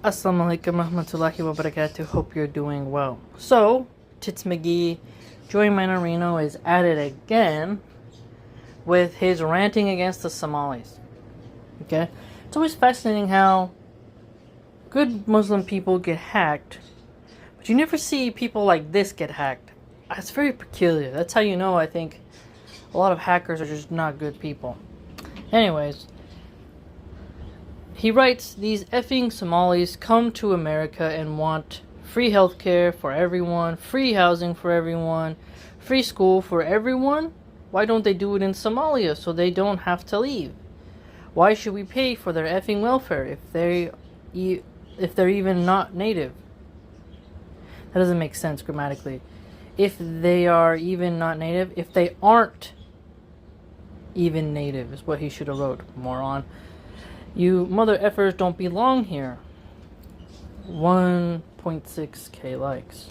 Assalamu alaikum warahmatullahi wabarakatuh. Hope you're doing well. So, Tits McGee, Joey Mannarino is at it again with his ranting against the Somalis. Okay? It's always fascinating how good Muslim people get hacked, but you never see people like this get hacked. It's very peculiar. That's how you know, I think, a lot of hackers are just not good people. Anyways, he writes, these effing Somalis come to America and want free healthcare for everyone, free housing for everyone, free school for everyone. Why don't they do it in Somalia so they don't have to leave? Why should we pay for their effing welfare if they're even not native? That doesn't make sense grammatically. If they are even not native, if they aren't even native is what he should have wrote, moron. You mother effers don't belong here. 1.6k likes.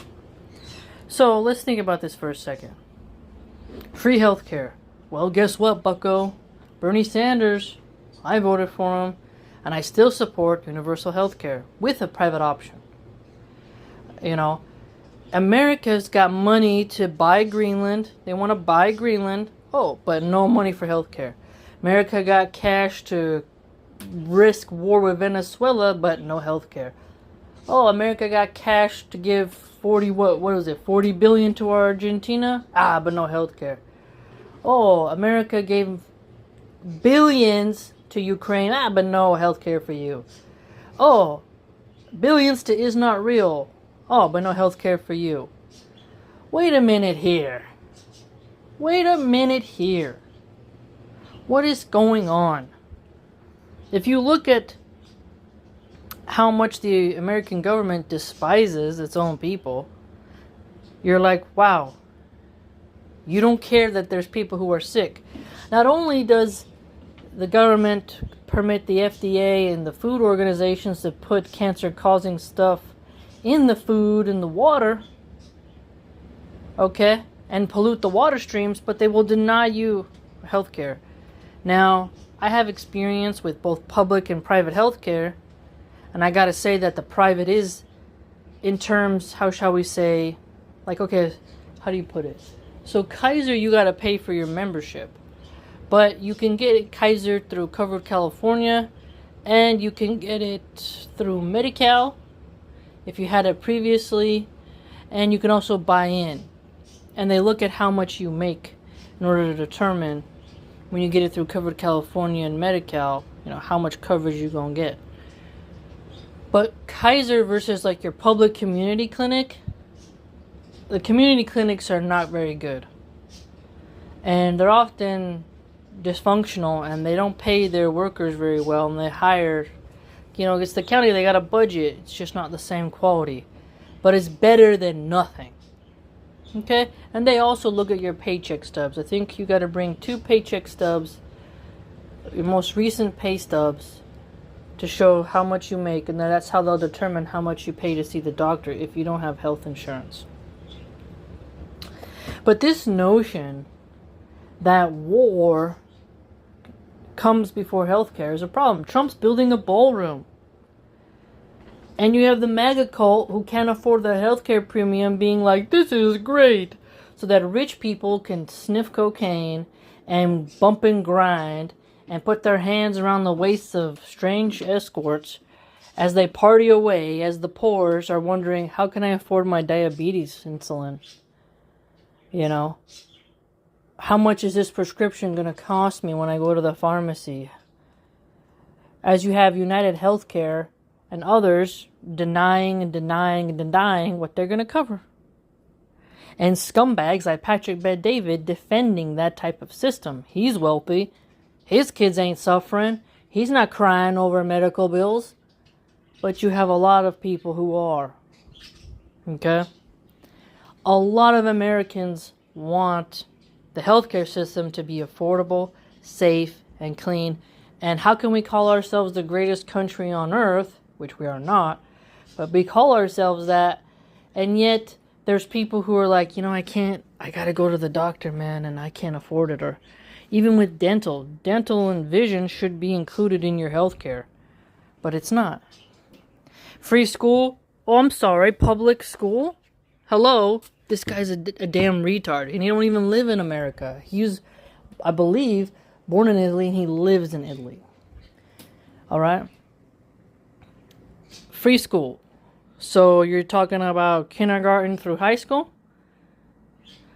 So let's think about this for a second. Free healthcare. Well, guess what, bucko? Bernie Sanders, I voted for him, and I still support universal healthcare with a private option. You know, America's got money to buy Greenland. They want to buy Greenland. Oh, but no money for healthcare. America got cash to risk war with Venezuela, but no healthcare. Oh, America got cash to give 40 billion to Argentina? But no healthcare. Oh, America gave billions to Ukraine? But no healthcare for you. Oh, billions to is not real. Oh, but no healthcare for you. Wait a minute here. Wait a minute here. What is going on? If you look at how much the American government despises its own people, you're like, wow, you don't care that there's people who are sick. Not only does the government permit the FDA and the food organizations to put cancer-causing stuff in the food and the water, okay, and pollute the water streams, but they will deny you healthcare. Now, I have experience with both public and private healthcare, and I gotta say that the private is, in terms, how shall we say, like, okay, how do you put it? So Kaiser, you gotta pay for your membership, but you can get Kaiser through Covered California, and you can get it through Medi-Cal if you had it previously, and you can also buy in, and they look at how much you make in order to determine, when you get it through Covered California and Medi-Cal, you know, how much coverage you're going to get. But Kaiser versus like your public community clinic, the community clinics are not very good. And they're often dysfunctional, and they don't pay their workers very well, and they hire, you know, it's the county, they got a budget, it's just not the same quality. But it's better than nothing. Okay? And they also look at your paycheck stubs. I think you got to bring 2 paycheck stubs, your most recent pay stubs, to show how much you make, and then that's how they'll determine how much you pay to see the doctor if you don't have health insurance. But this notion that war comes before healthcare is a problem. Trump's building a ballroom. And you have the MAGA cult who can't afford the healthcare premium being like, this is great, so that rich people can sniff cocaine and bump and grind and put their hands around the waists of strange escorts as they party away, as the poors are wondering, how can I afford my diabetes insulin? You know? How much is this prescription going to cost me when I go to the pharmacy? As you have United Healthcare and others denying what they're going to cover. And scumbags like Patrick Bet-David defending that type of system. He's wealthy. His kids ain't suffering. He's not crying over medical bills. But you have a lot of people who are. Okay? A lot of Americans want the healthcare system to be affordable, safe, and clean. And how can we call ourselves the greatest country on earth, which we are not, but we call ourselves that, and yet there's people who are like, you know, I gotta go to the doctor, man, and I can't afford it. Or even with dental and vision should be included in your health care, but it's not. Free school? Oh, I'm sorry, public school? Hello? This guy's a damn retard, and he don't even live in America. He's, I believe, born in Italy, and he lives in Italy. Alright? Free school. So you're talking about kindergarten through high school?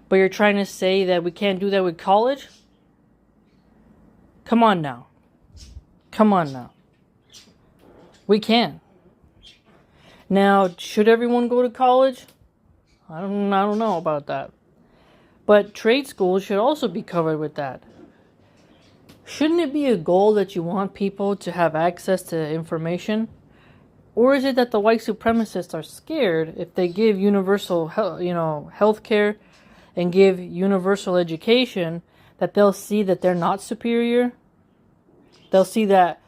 But you're trying to say that we can't do that with college? Come on now. Come on now. We can. Now, should everyone go to college? I don't know about that. But trade schools should also be covered with that. Shouldn't it be a goal that you want people to have access to information? Or is it that the white supremacists are scared if they give universal health care and give universal education, that they'll see that they're not superior? They'll see that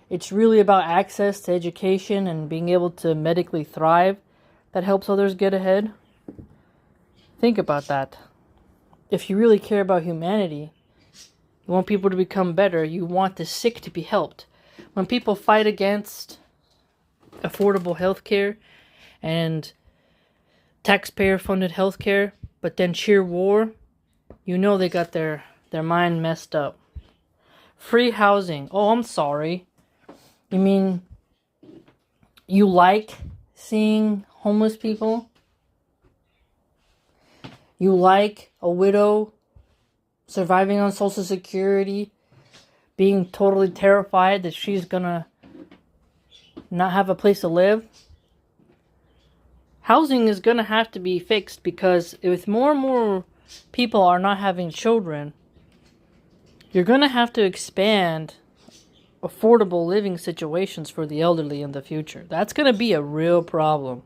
it's really about access to education and being able to medically thrive that helps others get ahead? Think about that. If you really care about humanity, you want people to become better, you want the sick to be helped. When people fight against affordable health care and taxpayer-funded health care, but then cheer war, you know they got their mind messed up. Free housing. Oh, I'm sorry. You mean you like seeing homeless people? You like a widow surviving on Social Security, being totally terrified that she's gonna not have a place to live? Housing is gonna have to be fixed, because if more and more people are not having children, you're gonna have to expand affordable living situations for the elderly in the future. That's going to be a real problem.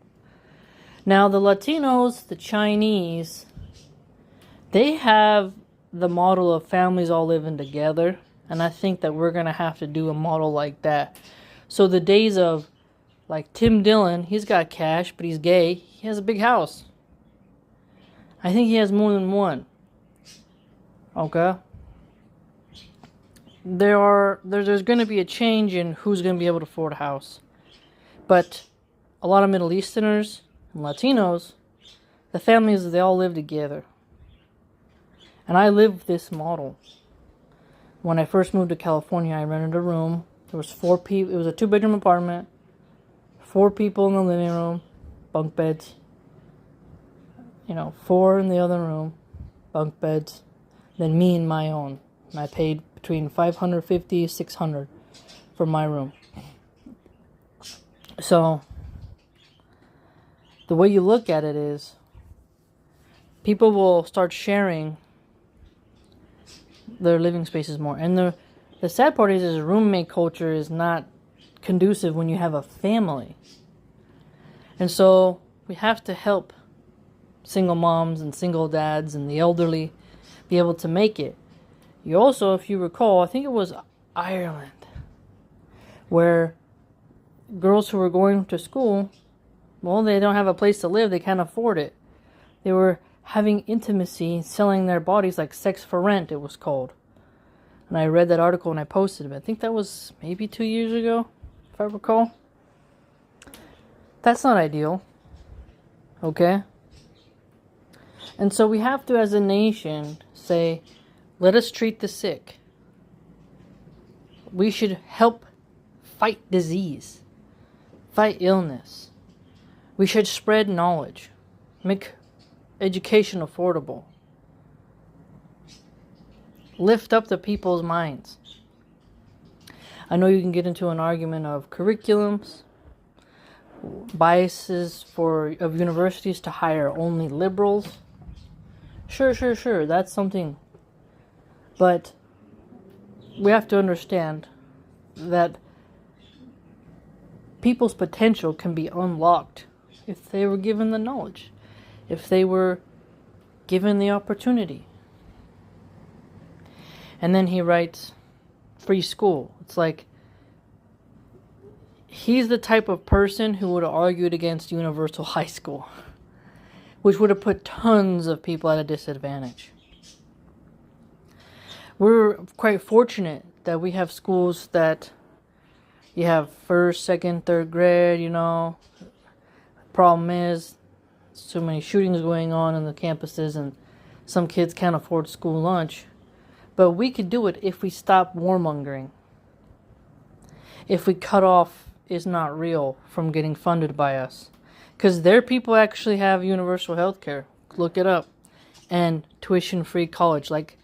Now, the Latinos, the Chinese, they have the model of families all living together, and I think that we're going to have to do a model like that. So the days of, like Tim Dillon, he's got cash, but he's gay, he has a big house. I think he has more than one. Okay? There's going to be a change in who's going to be able to afford a house. But a lot of Middle Easterners and Latinos, the families, they all live together. And I live this model. When I first moved to California, I rented a room. There was 4 people. It was a 2-bedroom apartment. 4 people in the living room, bunk beds. 4 in the other room, bunk beds. Then me in my own. And I paid between $550 and $600 for my room. So the way you look at it is, people will start sharing their living spaces more. And the sad part is roommate culture is not conducive when you have a family. And so we have to help single moms and single dads and the elderly be able to make it. You also, if you recall, I think it was Ireland, where girls who were going to school, well, they don't have a place to live, they can't afford it. They were having intimacy, selling their bodies like sex for rent, it was called. And I read that article and I posted it. I think that was maybe 2 years ago, if I recall. That's not ideal. Okay? And so we have to, as a nation, say, let us treat the sick. We should help fight disease, fight illness. We should spread knowledge, make education affordable, lift up the people's minds. I know you can get into an argument of curriculums, biases of universities to hire only liberals. Sure, that's something. But we have to understand that people's potential can be unlocked if they were given the knowledge, if they were given the opportunity. And then he writes, free school. It's like, he's the type of person who would have argued against universal high school, which would have put tons of people at a disadvantage. We're quite fortunate that we have schools that, You have first, second, third grade, you know. Problem is, so many shootings going on in the campuses, and some kids can't afford school lunch. But we could do it if we stop warmongering. If we cut off Is Not Real from getting funded by us. Because their people actually have universal health care. Look it up. And tuition-free college. Like,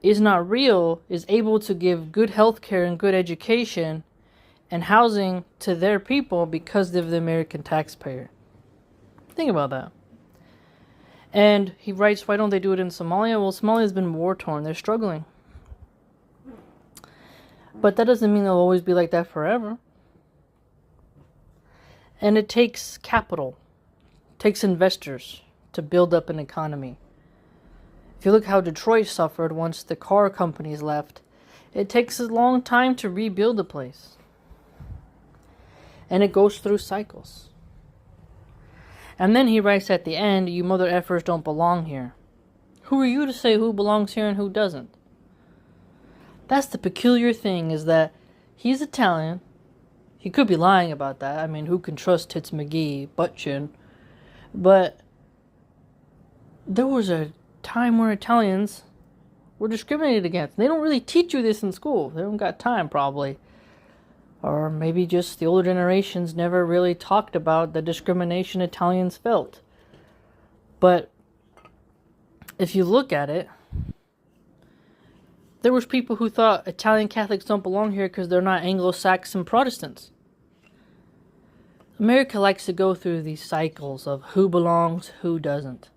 Is Not Real is able to give good health care and good education and housing to their people because of the American taxpayer. Think about that. And he writes, why don't they do it in Somalia? Well, Somalia's been war-torn. They're struggling. But that doesn't mean they'll always be like that forever. And it takes capital. It takes investors to build up an economy. If you look how Detroit suffered once the car companies left, it takes a long time to rebuild a place. And it goes through cycles. And then he writes at the end, you mother effers don't belong here. Who are you to say who belongs here and who doesn't? That's the peculiar thing, is that he's Italian. He could be lying about that. I mean, who can trust Tits McGee, butt chin? But there was a time where Italians were discriminated against. They don't really teach you this in school. They don't got time, probably. Or maybe just the older generations never really talked about the discrimination Italians felt. But if you look at it, there was people who thought Italian Catholics don't belong here because they're not Anglo-Saxon Protestants. America likes to go through these cycles of who belongs, who doesn't.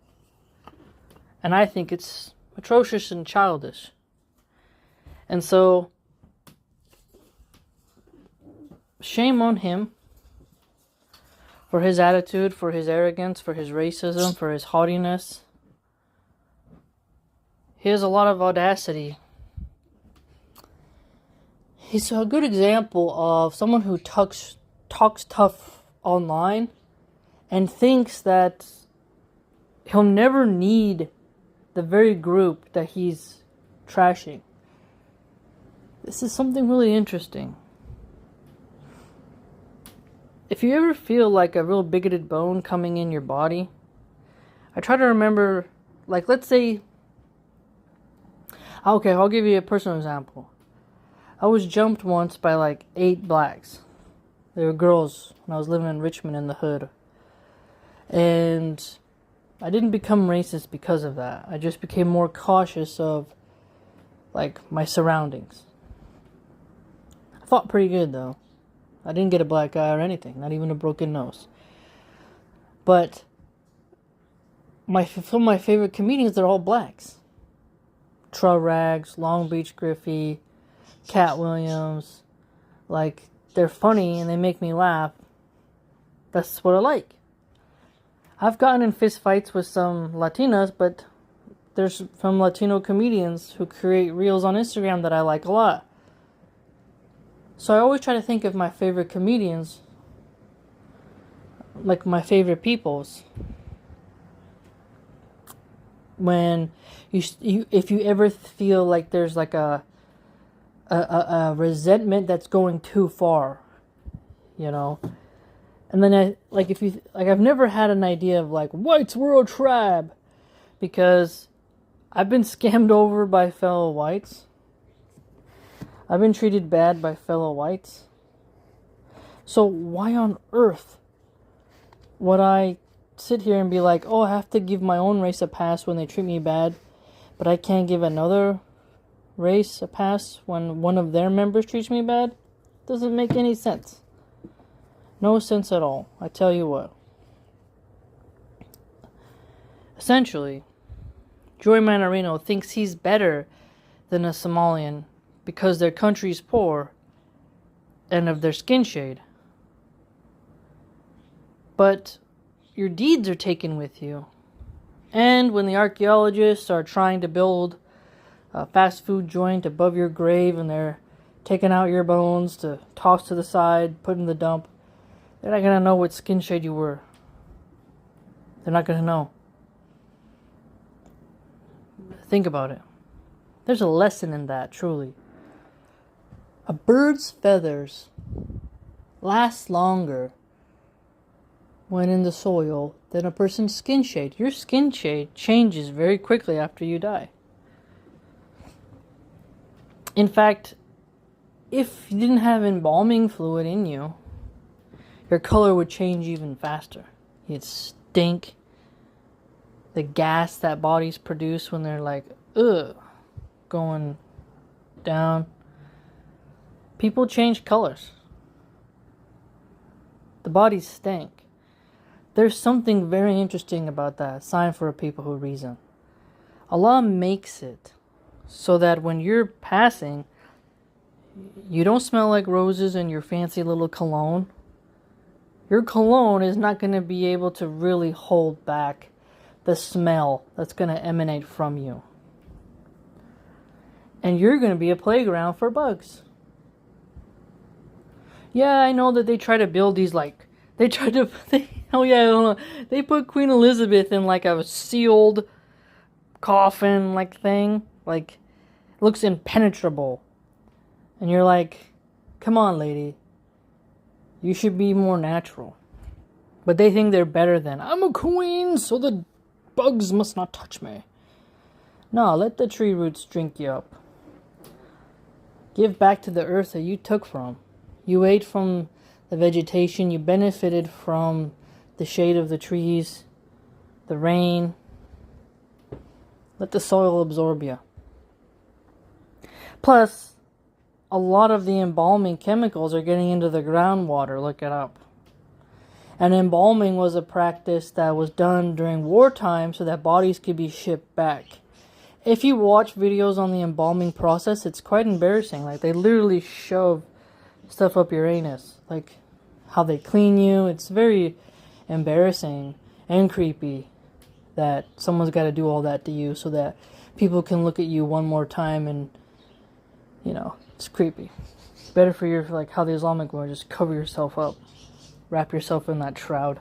And I think it's atrocious and childish. And so, shame on him for his attitude, for his arrogance, for his racism, for his haughtiness. He has a lot of audacity. He's a good example of someone who talks tough online and thinks that he'll never need the very group that he's trashing. This is something really interesting. If you ever feel like a real bigoted bone coming in your body, I try to remember, like, let's say, okay, I'll give you a personal example. I was jumped once by like 8 blacks. They were girls when I was living in Richmond in the hood. And I didn't become racist because of that. I just became more cautious of, like, my surroundings. I fought pretty good, though. I didn't get a black eye or anything, not even a broken nose. But some of my favorite comedians, they're all blacks. Rags, Long Beach Griffey, Cat Williams. Like, they're funny and they make me laugh. That's what I like. I've gotten in fist fights with some Latinas, but there's some Latino comedians who create reels on Instagram that I like a lot. So I always try to think of my favorite comedians like my favorite peoples. When if you ever feel like there's like a resentment that's going too far, you know. And then I've never had an idea of like whites world tribe, because I've been scammed over by fellow whites. I've been treated bad by fellow whites. So why on earth would I sit here and be like, oh, I have to give my own race a pass when they treat me bad, but I can't give another race a pass when one of their members treats me bad? Doesn't make any sense. No sense at all. I tell you what. Essentially, Joy Mannarino thinks he's better than a Somalian because their country's poor and of their skin shade. But your deeds are taken with you. And when the archaeologists are trying to build a fast food joint above your grave and they're taking out your bones to toss to the side, put in the dump, they're not going to know what skin shade you were. They're not going to know. Think about it. There's a lesson in that, truly. A bird's feathers last longer when in the soil than a person's skin shade. Your skin shade changes very quickly after you die. In fact, if you didn't have embalming fluid in you, your color would change even faster. You'd stink. The gas that bodies produce when they're like, ugh, going down. People change colors. The bodies stink. There's something very interesting about that. Sign for a people who reason. Allah makes it so that when you're passing, you don't smell like roses in your fancy little cologne. Your cologne is not going to be able to really hold back the smell that's going to emanate from you. And you're going to be a playground for bugs. Yeah, I know that they try to build these they put Queen Elizabeth in like a sealed coffin thing. Like, it looks impenetrable. And you're like, come on, lady. You should be more natural. But they think they're better than, I'm a queen, so the bugs must not touch me. No, let the tree roots drink you up. Give back to the earth that you took from. You ate from the vegetation. You benefited from the shade of the trees, the rain. Let the soil absorb you. Plus, a lot of the embalming chemicals are getting into the groundwater. Look it up. And embalming was a practice that was done during wartime so that bodies could be shipped back. If you watch videos on the embalming process, it's quite embarrassing. Like, they literally shove stuff up your anus. Like, how they clean you. It's very embarrassing and creepy that someone's got to do all that to you so that people can look at you one more time and, it's creepy. Better for your, how the Islamic one, just cover yourself up. Wrap yourself in that shroud.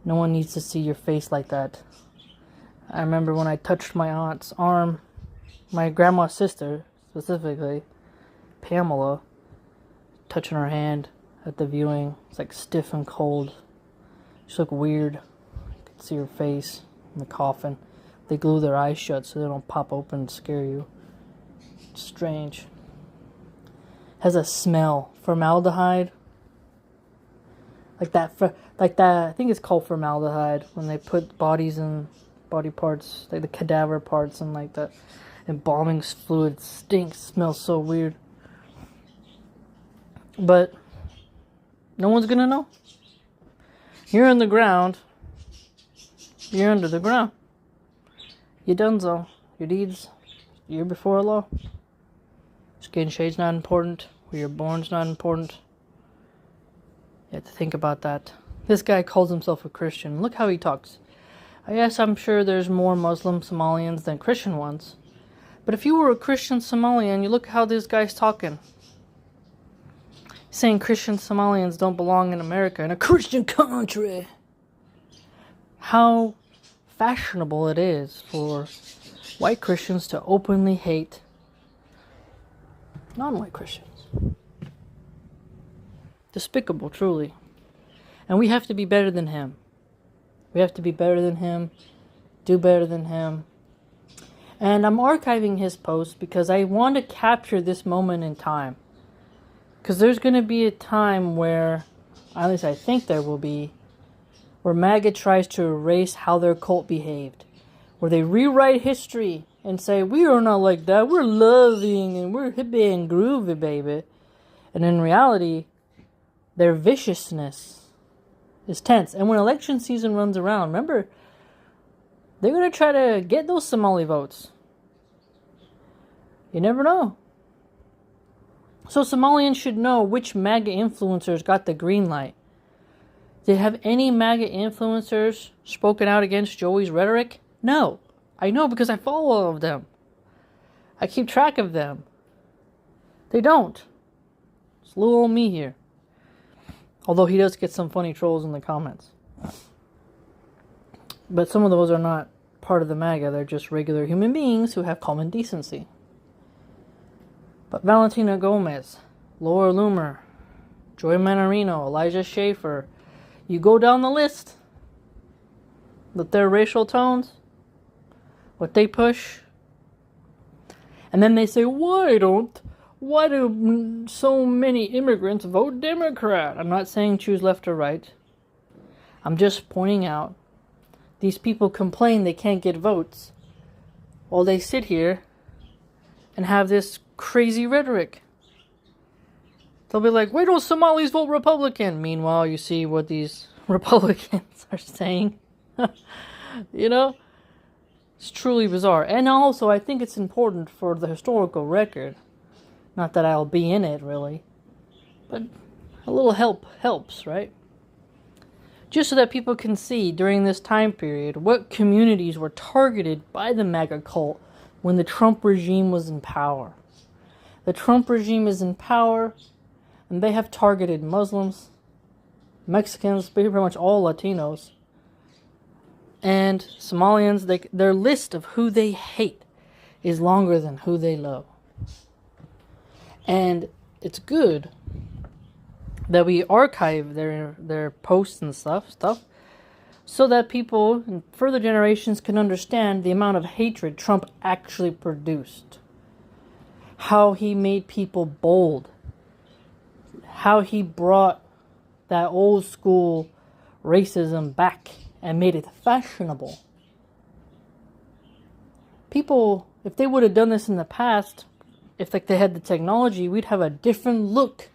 No one needs to see your face like that. I remember when I touched my aunt's arm, my grandma's sister, specifically, Pamela, touching her hand at the viewing. It's like stiff and cold. She looked weird. You could see her face in the coffin. They glue their eyes shut so they don't pop open and scare you. It's strange. Has a smell. Formaldehyde. Like that, I think it's called formaldehyde, when they put bodies in body parts, like the cadaver parts, and like the embalming fluid stinks, smells so weird. But no one's gonna know. You're in the ground. You're under the ground. You donezo. Your deeds, you're before Allah. Skin shade's not important. Where you're born's not important. You have to think about that. This guy calls himself a Christian. Look how he talks. Yes, I'm sure there's more Muslim Somalians than Christian ones. But if you were a Christian Somalian, you look how this guy's talking. He's saying Christian Somalians don't belong in America, in a Christian country. How fashionable it is for white Christians to openly hate non-white Christians. Despicable, truly. And we have to be better than him. We have to be better than him, do better than him. And I'm archiving his post because I want to capture this moment in time. Because there's going to be a time where, at least I think there will be, where MAGA tries to erase how their cult behaved. Where they rewrite history and say, we are not like that, we're loving and we're hippie and groovy, baby. And in reality, their viciousness is tense. And when election season runs around, remember, they're going to try to get those Somali votes. You never know. So Somalians should know which MAGA influencers got the green light. Did have any MAGA influencers spoken out against Joey's rhetoric? No. I know because I follow all of them. I keep track of them. They don't. It's little old me here. Although he does get some funny trolls in the comments. But some of those are not part of the MAGA. They're just regular human beings who have common decency. But Valentina Gomez, Laura Loomer, Joy Mannarino, Elijah Schaefer. You go down the list with their racial tones, what they push, and then they say, why do so many immigrants vote Democrat? I'm not saying choose left or right. I'm just pointing out these people complain they can't get votes while they sit here and have this crazy rhetoric. They'll be like, why don't Somalis vote Republican? Meanwhile, you see what these Republicans are saying. You know? It's truly bizarre. And also, I think it's important for the historical record. Not that I'll be in it, really. But a little help helps, right? Just so that people can see during this time period what communities were targeted by the MAGA cult when the Trump regime was in power. The Trump regime is in power, and they have targeted Muslims, Mexicans, pretty much all Latinos, and Somalians. Their list of who they hate is longer than who they love. And it's good that we archive their posts and stuff, so that people in further generations can understand the amount of hatred Trump actually produced. How he made people bold. How he brought that old school racism back and made it fashionable. People, if they would have done this in the past, if they had the technology, we'd have a different look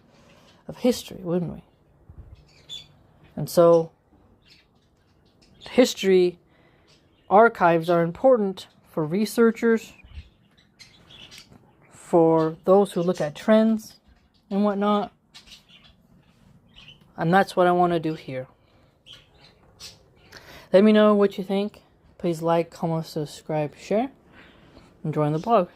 of history, wouldn't we? And so, history archives are important for researchers, for those who look at trends and whatnot. And that's what I want to do here. Let me know what you think. Please like, comment, subscribe, share, and join the blog.